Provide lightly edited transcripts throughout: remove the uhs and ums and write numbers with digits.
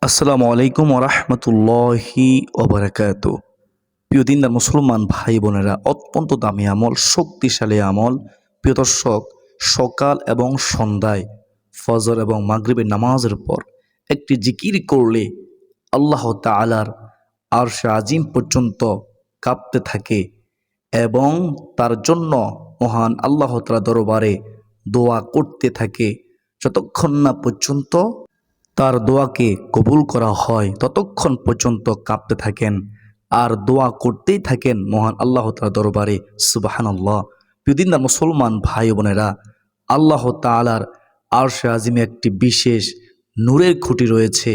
আসসালামু আলাইকুম ওরহমতুল্লাহি ওবরাকাতু। প্রিয় দিনদার মুসলমান ভাই বোনেরা, অত্যন্ত দামি আমল, শক্তিশালী আমল। প্রিয় দর্শক, সকাল এবং সন্ধ্যায় ফজর এবং মাগরিবের নামাজের পর একটি জিকির করলে আল্লাহ তাআলার আরশে আজিম পর্যন্ত কাঁপতে থাকে এবং তার জন্য মহান আল্লাহ তাআলা দরবারে দোয়া করতে থাকে। যতক্ষণ না পর্যন্ত তার দোয়াকে কবুল করা হয় ততক্ষণ পর্যন্ত কাঁপতে থাকেন আর দোয়া করতেই থাকেন মহান আল্লাহ তাআলার দরবারে। সুবহানাল্লাহ। প্রিয়দিনদার মুসলমান ভাই বোনেরা, আল্লাহ তাআলার আরশে আজিমে একটি বিশেষ নূরের খুঁটি রয়েছে।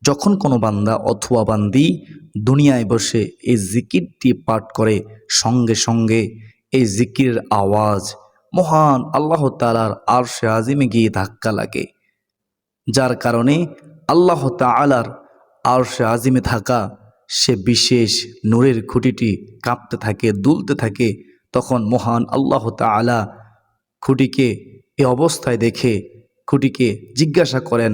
যখন কোনো বান্দা অথবা বান্দি দুনিয়ায় বসে এই জিকিরটি পাঠ করে, সঙ্গে সঙ্গে এই জিকিরের আওয়াজ মহান আল্লাহ তাআলার আরশে আজিমে গিয়ে ধাক্কা লাগে, যার কারণে আল্লাহ তাআলার আরশে আজিমে থাকা সে বিশেষ নূরের খুঁটিটি কাঁপতে থাকে, দুলতে থাকে। তখন মহান আল্লাহ তাআলা খুঁটিকে এ অবস্থায় দেখে খুঁটিকে জিজ্ঞাসা করেন,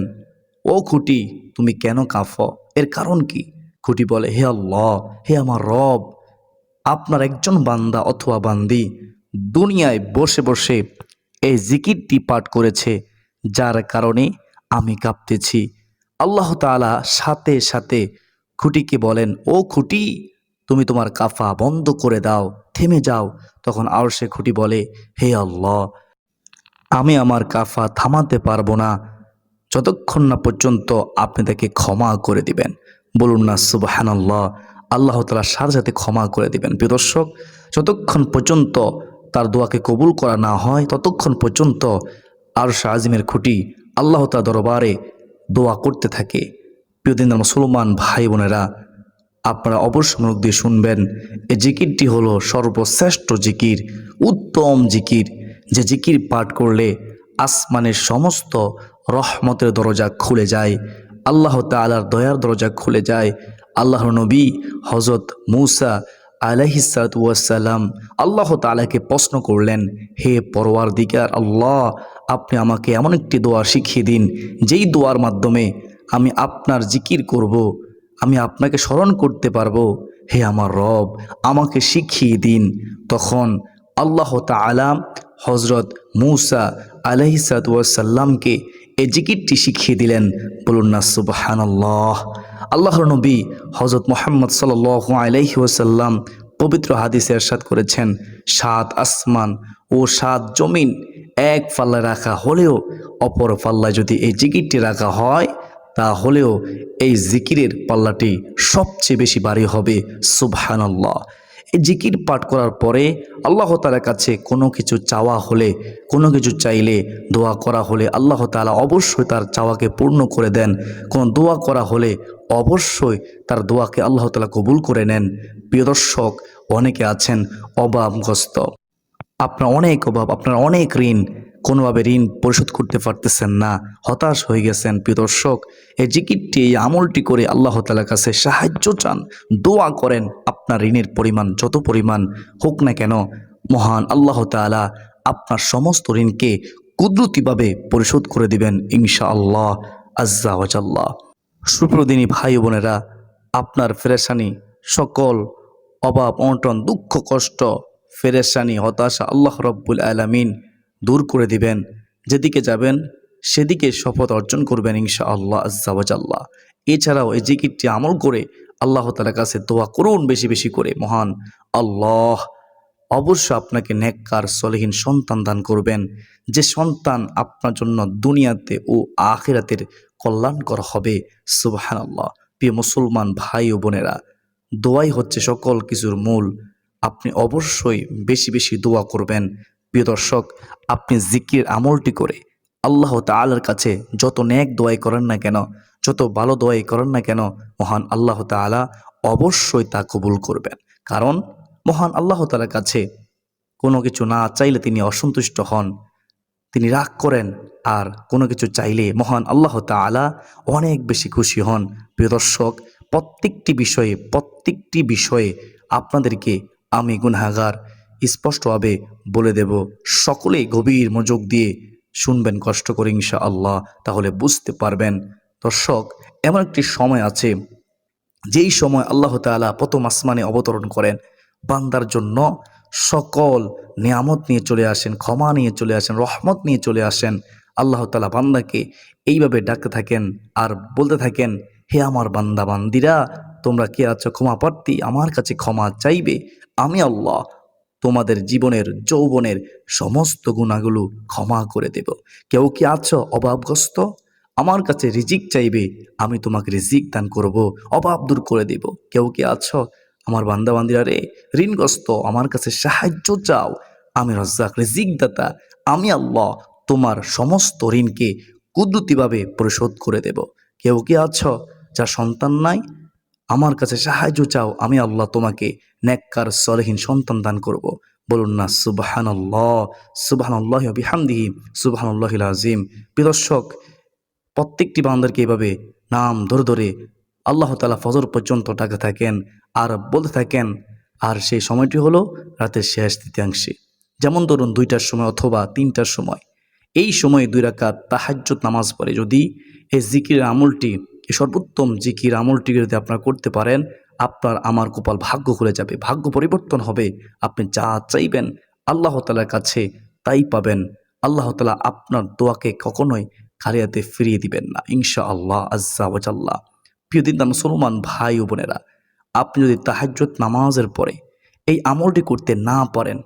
ও খুঁটি, তুমি কেন কাঁপো? এর কারণ কি? খুঁটি বলে, হে আল্লাহ, হে আমার রব, আপনার একজন বান্দা অথবা বান্দি দুনিয়ায় বসে বসে এই জিকিরটি পাঠ করেছে, যার কারণে আমি কাঁপতেছি। আল্লাহ তাআলা সাথে সাথে খুঁটিকে বলেন, ও খুঁটি, তুমি তোমার কাফা বন্ধ করে দাও, থেমে যাও। তখন আরশে খুঁটি বলে, হে আল্লাহ, আমি আমার কাফা থামাতে পারবো না যতক্ষণ না পর্যন্ত আপনি তাকে ক্ষমা করে দিবেন। বলুন না সুবহানাল্লাহ। আল্লাহ তাআলা সাথে সাথে ক্ষমা করে দিবেন। প্রিয় দর্শক, যতক্ষণ পর্যন্ত তার দোয়াকে কবুল করা না হয় ততক্ষণ পর্যন্ত আরশে আজিমের খুঁটি আল্লাহ তাআলার দরবারে দোয়া করতে থাকে। প্রিয় দিনদার মুসলমান ভাই বোনেরা, আপনারা অবশ্যই মনোযোগ দিয়ে শুনবেন। এই জিকিরটি হলো সর্বশ্রেষ্ঠ জিকির, উত্তম জিকির, যে জিকির পাঠ করলে আসমানের সমস্ত রহমতের দরজা খুলে যায়, আল্লাহ তাআলার দয়ার দরজা খুলে যায়। আল্লাহর নবী হযরত মূসা আলাইহিসসালাতু ওয়াসসালাম আল্লাহ তাআলাকে প্রশ্ন করলেন, হে পরওয়ারদিগার আল্লাহ, আপনি আমাকে এমন একটি দোয়া শিখিয়ে দিন যেই দোয়ার মাধ্যমে আমি আপনার জিকির করব, আমি আপনাকে স্মরণ করতে পারবো। হে আমার রব, আমাকে শিখিয়ে দিন। তখন আল্লাহ তাআলা হযরত মূসা আলাইহিসসালাতু ওয়াসসালামকে এই জিকিরটি শিখিয়ে দিলেন। বলুন না সুবহানাল্লাহ। আল্লাহর নবী হযরত মুহাম্মদ সাল্লাল্লাহু আলাইহি ওয়াসাল্লাম পবিত্র হাদিসে ইরশাদ করেছেন, 7 আসমান ও 7 জমিন এক পাল্লায় রাখা হলেও অপর পাল্লায় যদি এই জিকিরটি রাখা হয় তাহলেও এই জিকিরের পাল্লাটি সবচেয়ে বেশি ভারী হবে। সুবহানাল্লাহ। এই জিকির পাঠ করার পরে আল্লাহ তাআলার কাছে কোনো কিছু চাওয়া হলে, কোনো কিছু চাইলে, দোয়া করা হলে আল্লাহ তাআলা অবশ্যই তার চাওয়াকে পূর্ণ করে দেন। কোনো দোয়া করা হলে অবশ্যই তার দোয়াকে আল্লাহ তাআলা কবুল করে নেন। প্রিয় দর্শক, অনেকে আছেন অভাবগ্রস্ত, আপনার অনেক অভাব, আপনার অনেক ঋণ, কোনোভাবে ঋণ পরিশোধ করতে পারতেছেন না, হতাশ হয়ে গেছেন। প্রিয় দর্শক, এই জিকিরটি, এই আমলটি করে আল্লাহ তাআলার কাছে সাহায্য চান, দোয়া করেন। আপনার ঋণের পরিমাণ যত পরিমাণ হোক না কেন, মহান আল্লাহ তাআলা আপনার সমস্ত ঋণকে কুদরতিভাবে পরিশোধ করে দিবেন ইনশাআল্লাহ আজ্জা ওয়া জাল্লা। সুপ্রদিনী ভাই বোনেরা, আপনার পেরেশানি, সকল অভাব অনটন, দুঃখ কষ্ট, পেরেশানি, হতাশা আল্লাহ রব্বুল আলামিন দূর করে দিবেন। যেদিকে যাবেন সেদিকে সফলতা অর্জন করবেন ইনশাআল্লাহ আজ্জা ওয়া জাল্লা। এছাড়াও এই জিকিরটি আমল করে আল্লাহ তাআলার কাছে দোয়া করুন বেশি বেশি করে। মহান আল্লাহ অবশ্য আপনাকে নেককার সলিহিন সন্তান দান করবেন, যে সন্তান আপনার জন্য দুনিয়াতে ও আখিরাতের কল্যাণকর হবে। সুবহানাল্লাহ। প্রিয় মুসলমান ভাই ও বোনেরা, দোয়াই হচ্ছে সকল কিছুর মূল। আপনি অবশ্যই বেশি বেশি দোয়া করবেন। প্রিয় দর্শক, আপনি জিকির আমলটি করে আল্লাহ তাআলার কাছে যত নেক দোয়াই করেন না কেন, যত ভালো দোয়াই করেন না কেন, মহান আল্লাহ তাআলা অবশ্যই তা কবুল করবেন। কারণ মহান আল্লাহ তাআলার কাছে কোনো কিছু না চাইলে তিনি অসন্তুষ্ট হন, তিনি রাগ করেন। আর কোনো কিছু চাইলে মহান আল্লাহ তাআলা অনেক বেশি খুশি হন। প্রিয় দর্শক, প্রত্যেকটি বিষয়ে আপনাদেরকে আমি গুনাহগার স্পষ্টভাবে বলে দেব। সকলেই গভীর মনোযোগ দিয়ে শুনবেন কষ্ট করে ইনশাআল্লাহ, তাহলে বুঝতে পারবেন। দর্শক, এমন একটি সময় আছে যেই সময় আল্লাহ তাআলা প্রথম আসমানে অবতরণ করেন, বান্দার জন্য সকল নিয়ামত নিয়ে চলে আসেন, ক্ষমা নিয়ে চলে আসেন, রহমত নিয়ে চলে আসেন। আল্লাহ তাআলা বান্দাকে এইভাবে ডাকতে থাকেন আর বলতে থাকেন, হে আমার বান্দা বান্দিরা, তোমরা কে আছো ক্ষমা প্রার্থী, আমার কাছে ক্ষমা চাইবে। আমি আল্লাহ তোমাদের জীবনের যৌবনের সমস্ত গুণাগুলো ক্ষমা করে দেব। কেউ কি আছো অভাবগ্রস্ত, আমার কাছে রিজিক চাইবে, আমি তোমাকে রিজিক দান করব, অভাব দূর করে দেব। কেউ কি আছো আমার বান্দা বান্দিরা রে ঋণগ্রস্ত, আমার কাছে সাহায্য চাও, আমি রাজ্জাক রিজিক দাতা, আমি আল্লাহ তোমার সমস্ত ঋণকে কুদরতিভাবে পরিশোধ করে দেব। কেউ কি আছো যার সন্তান নাই, আমার কাছে সাহায্য চাও, আমি আল্লাহ তোমাকে নেককার সলেহীন সন্তান দান করব। বলুন না সুবহানাল্লাহ, সুবহানাল্লাহি ওয়া বিহামদিহি, সুবহানাল্লাহিল আযীম। প্রিয় দর্শক, প্রত্যেকটি বান্দারকে এভাবে নাম ধরে ধরে আল্লাহ তাআলা ফজর পর্যন্ত ডাকে থাকেন আর বলতে থাকেন। আর সেই সময়টি হলো রাতের শেষ তৃতীয়াংশে, যেমন ধরুন 2টার সময় অথবা 3টার সময়। এই সময়ে 2 রাকাত তাহাজ্জুদ নামাজ পড়ে যদি এই জিকির আমলটি, এই সর্বোত্তম জিকির আমলটি যদি আপনারা করতে পারেন, আপনার আমার কপাল ভাগ্য খুলে যাবে, ভাগ্য পরিবর্তন হবে। আপনি যা চাইবেন আল্লাহ তাআলার কাছে তাই পাবেন। আল্লাহ তাআলা আপনার দোয়াকে কখনোই খালি হাতে ফিরিয়ে দিবেন না, ইনশাআল্লাহ আজ্জা ওয়া জাল্লা। প্রিয় দিনদার মুসলমান ভাই ও বোনেরা, আপনি যদি তাহাজ্জুদ নামাজের পরে এই আমলটি করতে না পারেন,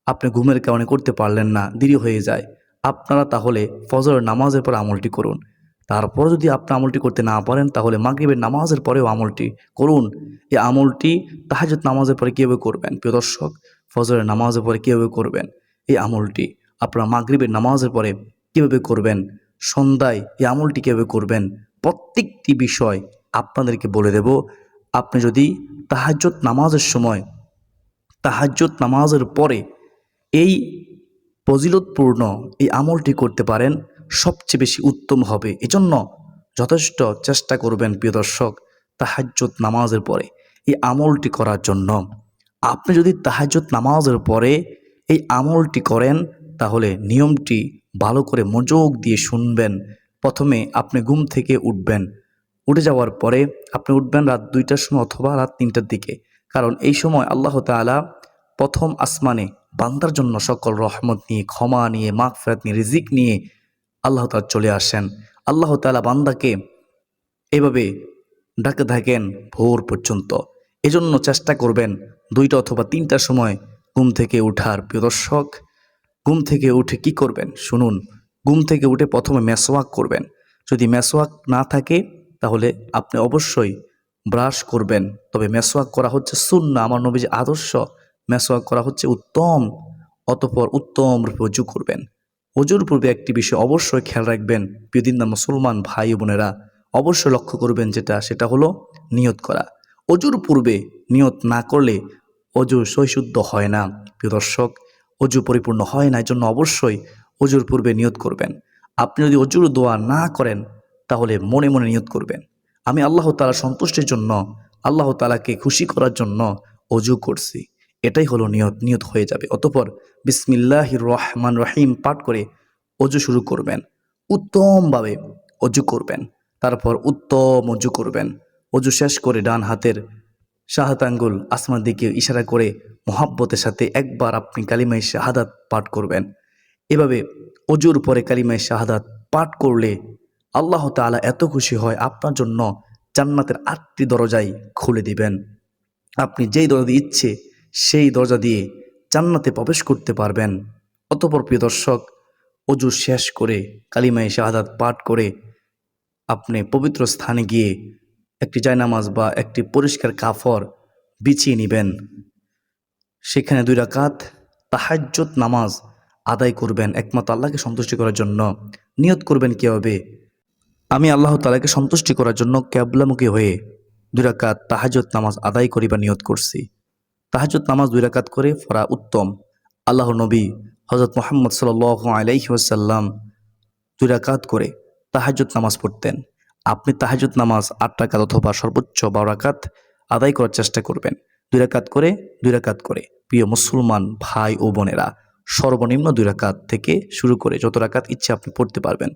আপনি ঘুমের কারণে করতে পারলেন না, দেরি হয়ে যায়, আপনারা তাহলে ফজরের নামাজের পর আমলটি করুন। তারপর যদি আপনি আমলটি করতে না পারেন, তাহলে মাগরিবের নামাজের পরেও আমলটি করুন। এই আমলটি তাহাজ্জুদ নামাজের পরে কীভাবে করবেন প্রিয় দর্শক, ফজরের নামাজের পরে কীভাবে করবেন, এই আমলটি আপনারা মাগরিবের নামাজের পরে কীভাবে করবেন, সন্ধ্যায় এই আমলটি কীভাবে করবেন, প্রত্যেকটি বিষয় আপনাদেরকে বলে দেব। আপনি যদি তাহাজ্জুদ নামাজের সময়, তাহাজ্জুদ নামাজের পরে এই ফজিলতপূর্ণ এই আমলটি করতে পারেন, সবচেয়ে বেশি উত্তম হবে। এজন্য যথেষ্ট চেষ্টা করবেন প্রিয় দর্শক, তাহাজ্জুদ নামাজের পরে এই আমলটি করার জন্য। আপনি যদি তাহাজ্জুদ নামাজের পরে এই আমলটি করেন, তাহলে নিয়মটি ভালো করে মনোযোগ দিয়ে শুনবেন। প্রথমে আপনি ঘুম থেকে উঠবেন, উঠে যাওয়ার পরে আপনি উঠবেন রাত 2টার সময় অথবা রাত 3টার দিকে। কারণ এই সময় আল্লাহ তাআলা প্রথম আসমানে বান্দার জন্য সকল রহমত নিয়ে, ক্ষমা নিয়ে, মাগফিরাত নিয়ে, রিজিক নিয়ে আল্লাহ তাআলা চলে আসেন। আল্লাহ তাআলা বান্দাকে এভাবে ডাকতে থাকেন ভোর পর্যন্ত। এজন্য চেষ্টা করবেন 2টা অথবা 3টার সময় ঘুম থেকে উঠার। প্রিয় দর্শক, ঘুম থেকে উঠে কি করবেন শুনুন। ঘুম থেকে উঠে প্রথমে মেসওয়াক করবেন। যদি মেসওয়াক না থাকে তাহলে আপনি অবশ্যই ব্রাশ করবেন। তবে মেসওয়াক করা হচ্ছে সুন্নাহ, আমার নবীজির আদর্শ, মেসওয়াক করা হচ্ছে উত্তম। অতঃপর উত্তম রূপে ওযু করবেন। ওযুর পূর্বে একটি বিষয় অবশ্যই খেয়াল রাখবেন প্রিয় দিনদার মুসলমান ভাই ও বোনেরা, অবশ্যই লক্ষ্য করবেন সেটা হলো নিয়ত করা। ওযুর পূর্বে নিয়ত না করলে ওযু সহিশুদ্ধ হয় না প্রিয় দর্শক, ওযু পরিপূর্ণ হয় না। এজন্য অবশ্যই ওযুর পূর্বে নিয়ত করবেন। আপনি যদি ওযুর দোয়া না করেন, তাহলে মনে মনে নিয়ত করবেন, আমি আল্লাহ তাআলার সন্তুষ্টির জন্য, আল্লাহ তাআলাকে খুশি করার জন্য ওযু করছি। এটাই হলো নিয়ত। নিয়ত হয়ে যাবে। অতঃপর বিসমিল্লাহির রহমান রহিম পাঠ করে ওযু শুরু করবেন। উত্তমভাবে ওযু করবেন। তারপর উত্তম ওযু করবেন। ওযু শেষ করে ডান হাতের শাহাদাত আঙ্গুল আসমানের দিকে ইশারা করে মহব্বতের সাথে একবার আপনি কালিমায়ে শাহাদাত পাঠ করবেন। এভাবে ওযুর পরে কালিমায়ে শাহাদাত পাঠ করলে আল্লাহ তাআলা এত খুশি হয়, আপনার জন্য জান্নাতের 8টি দরজাই খুলে দিবেন। আপনি যেই দরজা দিয়ে ইচ্ছে সেই দরজা দিয়ে জান্নাতে প্রবেশ করতে পারবেন। অতঃপর প্রিয় দর্শক, ওযু শেষ করে কালিমায়ে শাহাদাত পাঠ করে আপনি পবিত্র স্থানে গিয়ে একটি জায়নামাজ বা একটি পরিষ্কার কাপড় বিছিয়ে নেবেন। সেখানে 2 রাকাত তাহাজ্জুদ নামাজ আদায় করবেন একমাত্র আল্লাহকে সন্তুষ্টি করার জন্য। নিয়ত করবেন কীভাবে, আমি আল্লাহ তাআলাকে সন্তুষ্টি করার জন্য কিবলামুখী হয়ে 2 রাকাত তাহাজ্জুদ নামাজ আদায় করিবার নিয়ত করছি। তাহাজ্জুদ নামাজ 2 রাকাত করে পড়া উত্তম। আল্লাহর নবী হযরত মুহাম্মদ সাল্লাল্লাহু আলাইহি ওয়াসাল্লাম 2 রাকাত করে তাহাজ্জুদ নামাজ পড়তেন। আপনি তাহাজ্জুদ নামাজ 8 রাকাত অথবা সর্বোচ্চ 12 রাকাত আদায় করার চেষ্টা করবেন। 2 রাকাত করে 2 রাকাত করে। প্রিয় মুসলমান ভাই ও বোনেরা, সর্বনিম্ন 2 রাকাত থেকে শুরু করে যত রাকাত ইচ্ছে আপনি পড়তে পারবেন।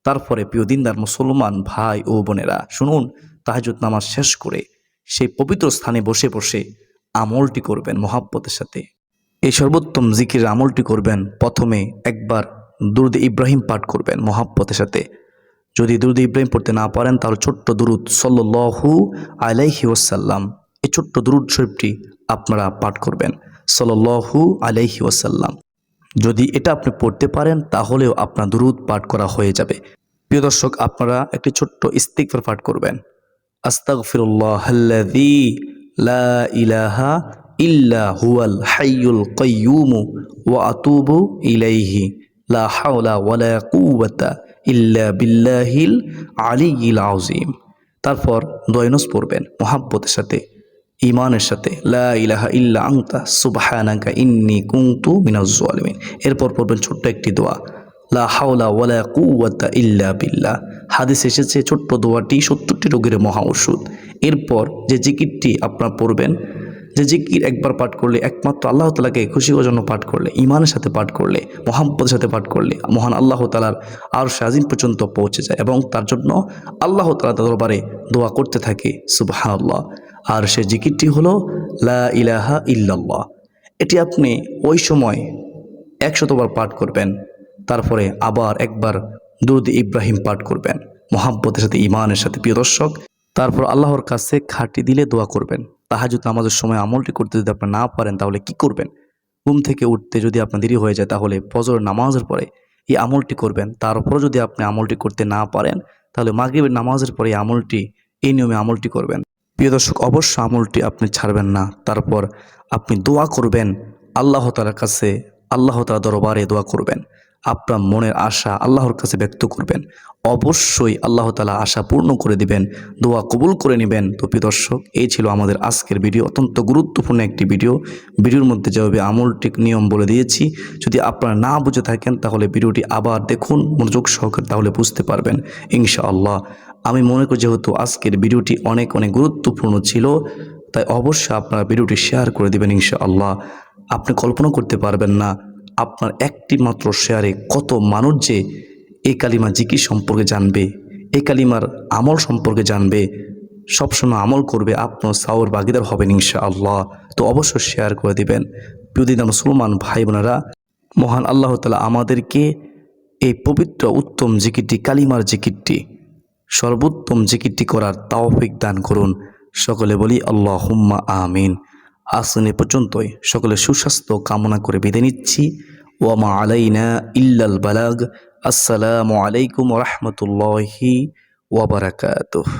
তারপরে প্রিয় দিনদার মুসলমান ভাই ও বোনেরা শুনুন, তাহাজ্জুদ নামাজ শেষ করে সেই পবিত্র স্থানে বসে বসে আমলটি করবেন মহাব্বতের সাথে। এই সর্বোত্তম জিকির আমলটি করবেন। প্রথমে একবার দুরূদ ইব্রাহিম পাঠ করবেন মহাব্বতের সাথে। যদি দুরূদ ইব্রাহিম পড়তে না পারেন তাহলে ছোট্ট দুরূদ সাল্লাল্লাহু আলাইহি ওয়াসাল্লাম, এই ছোট্ট দুরূদ শরীফটি আপনারা পাঠ করবেন সাল্লাল্লাহু আলাইহি ওয়াসাল্লাম। যদি এটা আপনি পড়তে পারেন তাহলেও আপনার দুরূদ পাঠ করা হয়ে যাবে। প্রিয় দর্শক, আপনারা একটি ছোট্ট ইস্তিগফার পাঠ করবেন। আস্তাগফিরুল্লাহাল্লাযী লা ইলাহা ইল্লা হুয়াল হাইয়ুল কাইয়্যুম ওয়া আতুবু ইলাইহি লা হাওলা ওয়ালা কুওয়াতা ইল্লা বিল্লাহিল আলিয়্যিল আযীম। তারপর দোয়া পড়বেন মুহাব্বতের সাথে, ঈমানের সাথে, লা ইলাহা ইল্লা আনতা সুবহানাকা ইন্নী কুনতু মিনাজ জালিমিন। এরপর পড়বেন ছোট্ট একটি দোয়া, লা হাওলা ওয়ালা কুওয়াতা ইল্লা বিল্লাহ। হাদিসে এসেছে ছোট্ট দোয়াটি 70টি রোগের মহা ওষুধ। এরপর যে জিকিরটি আপনারা পড়বেন, যে জিকির একবার পাঠ করলে একমাত্র আল্লাহ তাআলাকে খুশি করার জন্য পাঠ করলে, ঈমানের সাথে পাঠ করলে, মুহাব্বতের সাথে পাঠ করলে মহান আল্লাহ তাআলার আরশে আজিম পর্যন্ত পৌঁছে যায় এবং তার জন্য আল্লাহ তাআলার দরবারে দোয়া করতে থাকে সুবহানাল্লাহ। আর সে জিকিরটি হলো লা ইলাহা ইল্লাল্লাহ। এটি আপনি ওই সময় 100বার পাঠ করবেন। তারপরে আবার একবার দুরূদ ইব্রাহিম পাঠ করবেন মুহাব্বতের সাথে, ঈমানের সাথে। প্রিয় দর্শক, তারপর আল্লাহর কাছে খাঁটি দিলে দোয়া করবেন। তাহাজ্জুদ নামাজের সময় আমলটি করতে যদি আপনি না পারেন তাহলে কি করবেন? ঘুম থেকে উঠতে যদি আপনার দেরি হয়ে যায় তাহলে ফজর নামাজের পরে এই আমলটি করবেন। তারপরও যদি আপনি আমলটি করতে না পারেন তাহলে মাগরিবের নামাজের পরে এই নিয়মে আমলটি করবেন। প্রিয় দর্শক, অবশ্য আমলটি আপনি ছাড়বেন না। তারপর আপনি দোয়া করবেন আল্লাহ তাআলার কাছে, আল্লাহ তাআলার দরবারে দোয়া করবেন। আপনার মনের আশা আল্লাহর কাছে ব্যক্ত করবেন। অবশ্যই আল্লাহ তাআলা আশা পূর্ণ করে দিবেন, দোয়া কবুল করে নেবেন। তো প্রিয় দর্শক, এই ছিল আমাদের আজকের ভিডিও, অত্যন্ত গুরুত্বপূর্ণ একটি ভিডিওর মধ্যে যেভাবে আমলটি নিয়ম বলে দিয়েছি, যদি আপনারা না বুঝে থাকেন তাহলে ভিডিওটি আবার দেখুন মনোযোগ সহকারে, তাহলে বুঝতে পারবেন ইনশাআল্লাহ। আমি মনে করি যেহেতু আজকের ভিডিওটি অনেক গুরুত্বপূর্ণ ছিল, তাই অবশ্যই আপনারা ভিডিওটি শেয়ার করে দেবেন ইনশাআল্লাহ। আপনি কল্পনা করতে পারবেন না আপনার একটি মাত্র শেয়ারে কত মানুষ যে এই কালিমা জিকির সম্পর্কে জানবে, এই কালিমার আমল সম্পর্কে জানবে, সবসময় আমল করবে, আপনার সাওর ভাগীদার হবেন ইনশাআল্লাহ। তো অবশ্যই শেয়ার করে দিবেন। প্রিয় দিনদার মুসলমান ভাই বোনেরা, মহান আল্লাহ তাআলা আমাদেরকে এই পবিত্র উত্তম জিকিরটি, কালিমার জিকিরটি, সর্বোত্তম জিকিরটি করার তৌফিক দান করুন। সকলে বলি আল্লাহুম্মা আমিন। আসুন এ পর্যন্তই, সকলে সুস্বাস্থ্য কামনা করে বিদায় নিচ্ছি। ওয়া মা আলাইনা ইল্লাল বালাগ। আসসালামু আলাইকুম ওয়া রাহমাতুল্লাহি ওয়া বারাকাতুহু।